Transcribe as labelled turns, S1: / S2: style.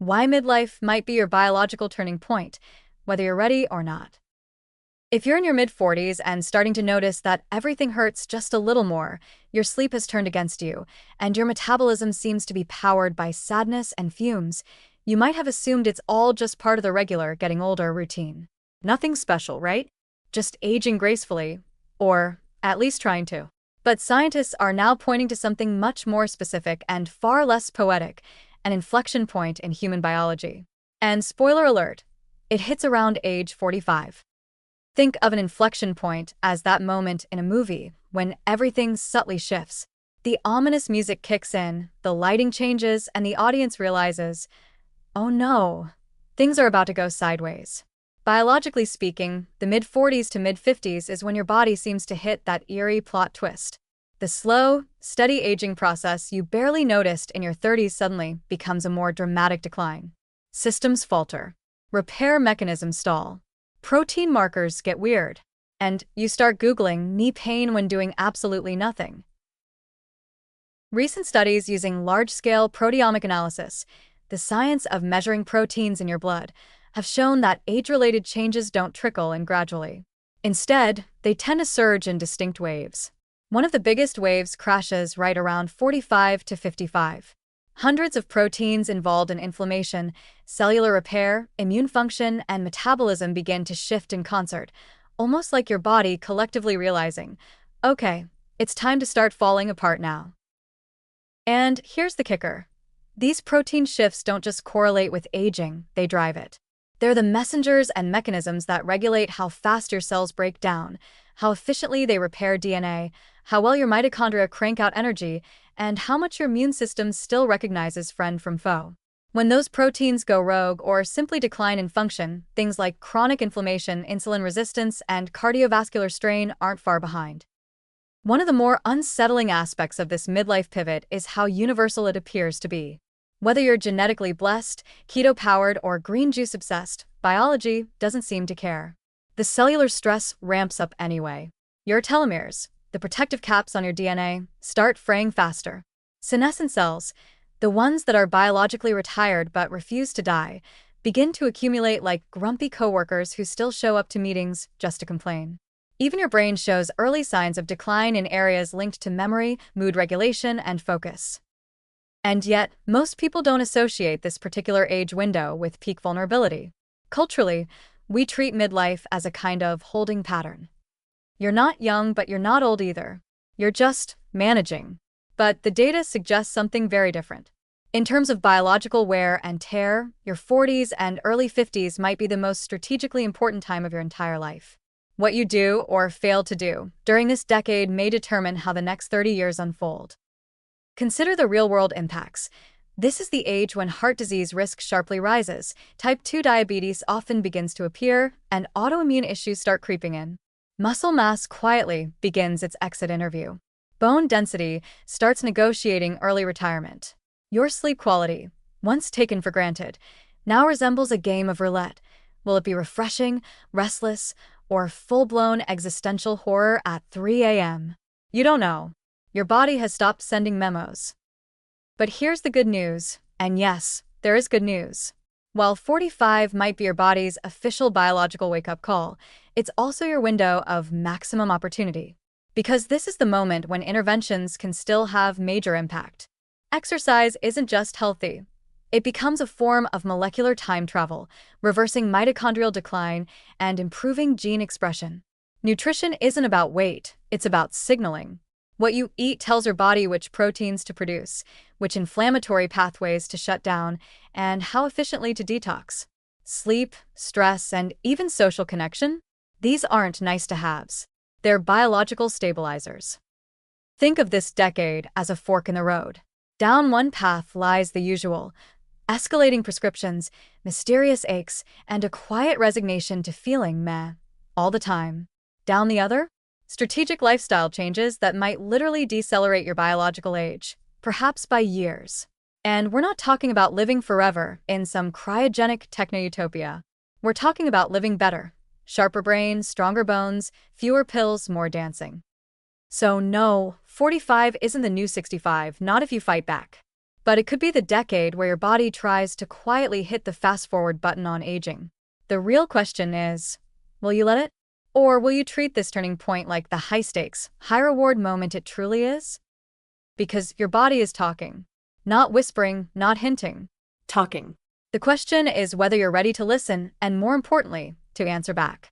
S1: Why midlife might be your biological turning point, whether you're ready or not. If you're in your mid-40s and starting to notice that everything hurts just a little more, your sleep has turned against you, and your metabolism seems to be powered by sadness and fumes, you might have assumed it's all just part of the regular getting older routine. Nothing special, right? Just aging gracefully, or at least trying to. But scientists are now pointing to something much more specific and far less poetic, an inflection point in human biology. And spoiler alert, it hits around age 45. Think of an inflection point as that moment in a movie when everything subtly shifts. The ominous music kicks in, the lighting changes, and the audience realizes, oh no, things are about to go sideways. Biologically speaking, the mid-40s to mid-50s is when your body seems to hit that eerie plot twist. The slow, steady aging process you barely noticed in your 30s suddenly becomes a more dramatic decline. Systems falter. Repair mechanisms stall. Protein markers get weird. And you start Googling knee pain when doing absolutely nothing. Recent studies using large-scale proteomic analysis, the science of measuring proteins in your blood, have shown that age-related changes don't trickle in gradually. Instead, they tend to surge in distinct waves. One of the biggest waves crashes right around 45 to 55. Hundreds of proteins involved in inflammation, cellular repair, immune function, and metabolism begin to shift in concert, almost like your body collectively realizing, okay, it's time to start falling apart now. And here's the kicker. These protein shifts don't just correlate with aging, they drive it. They're the messengers and mechanisms that regulate how fast your cells break down, how efficiently they repair DNA, how well your mitochondria crank out energy, and how much your immune system still recognizes friend from foe. When those proteins go rogue or simply decline in function, things like chronic inflammation, insulin resistance, and cardiovascular strain aren't far behind. One of the more unsettling aspects of this midlife pivot is how universal it appears to be. Whether you're genetically blessed, keto-powered, or green juice obsessed, biology doesn't seem to care. The cellular stress ramps up anyway. Your telomeres, the protective caps on your DNA, start fraying faster. Senescent cells, the ones that are biologically retired but refuse to die, begin to accumulate like grumpy coworkers who still show up to meetings just to complain. Even your brain shows early signs of decline in areas linked to memory, mood regulation, and focus. And yet, most people don't associate this particular age window with peak vulnerability. Culturally, we treat midlife as a kind of holding pattern. You're not young, but you're not old either. You're just managing. But the data suggests something very different. In terms of biological wear and tear, your 40s and early 50s might be the most strategically important time of your entire life. What you do or fail to do during this decade may determine how the next 30 years unfold. Consider the real-world impacts. This is the age when heart disease risk sharply rises, type 2 diabetes often begins to appear, and autoimmune issues start creeping in. Muscle mass quietly begins its exit interview. Bone density starts negotiating early retirement. Your sleep quality, once taken for granted, now resembles a game of roulette. Will it be refreshing, restless, or full-blown existential horror at 3 a.m.? You don't know. Your body has stopped sending memos. But here's the good news, and yes, there is good news. While 45 might be your body's official biological wake-up call, it's also your window of maximum opportunity. Because this is the moment when interventions can still have major impact. Exercise isn't just healthy. It becomes a form of molecular time travel, reversing mitochondrial decline and improving gene expression. Nutrition isn't about weight, it's about signaling. What you eat tells your body which proteins to produce, which inflammatory pathways to shut down, and how efficiently to detox. Sleep, stress, and even social connection? These aren't nice-to-haves. They're biological stabilizers. Think of this decade as a fork in the road. Down one path lies the usual, escalating prescriptions, mysterious aches, and a quiet resignation to feeling meh all the time. Down the other? Strategic lifestyle changes that might literally decelerate your biological age, perhaps by years. And we're not talking about living forever in some cryogenic techno-utopia. We're talking about living better. Sharper brain, stronger bones, fewer pills, more dancing. So no, 45 isn't the new 65, not if you fight back. But it could be the decade where your body tries to quietly hit the fast-forward button on aging. The real question is, will you let it? Or will you treat this turning point like the high-stakes, high-reward moment it truly is? Because your body is talking. Not whispering, not hinting.
S2: Talking.
S1: The question is whether you're ready to listen and, more importantly, to answer back.